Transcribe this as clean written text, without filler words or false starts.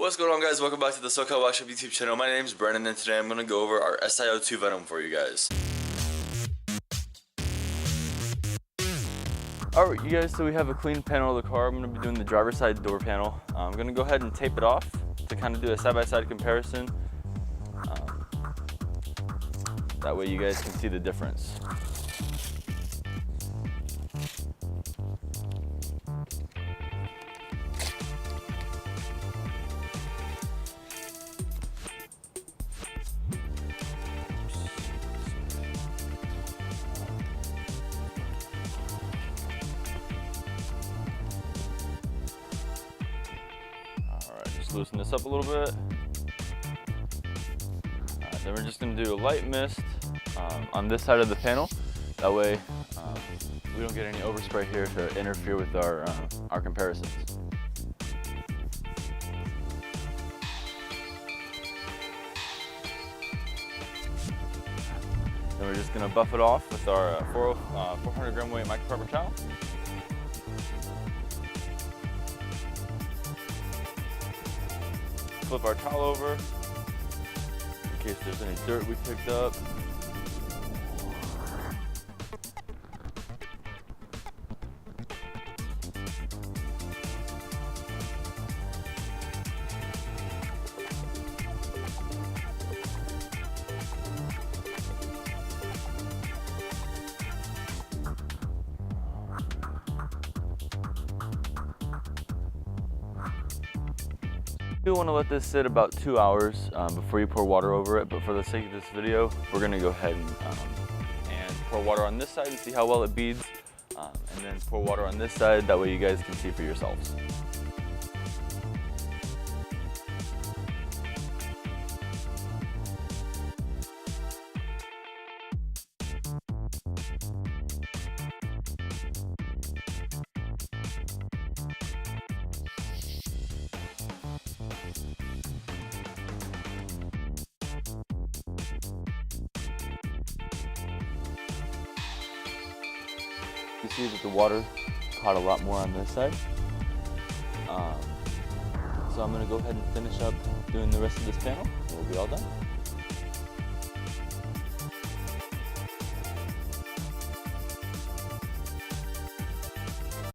What's going on, guys? Welcome back to the Socal Wax Shop YouTube channel. My name is Brennan, and today I'm going to go over our SiO2 Venom for you guys. Alright you guys, so we have a clean panel of the car. I'm going to be doing the driver's side door panel. I'm going to go ahead and tape it off to kind of do a side-by-side comparison. That way you guys can see the difference. Loosen this up a little bit. Then we're just going to do a light mist on this side of the panel. That way we don't get any overspray here to interfere with our comparisons. Then we're just going to buff it off with our 400 gram weight microfiber towel. Flip our towel over in case there's any dirt we picked up. You want to let this sit about 2 hours before you pour water over it, but for the sake of this video, we're going to go ahead and pour water on this side and see how well it beads, and then pour water on this side, that way you guys can see for yourselves. You see that the water caught a lot more on this side. So I'm going to go ahead and finish up doing the rest of this panel. We'll be all done.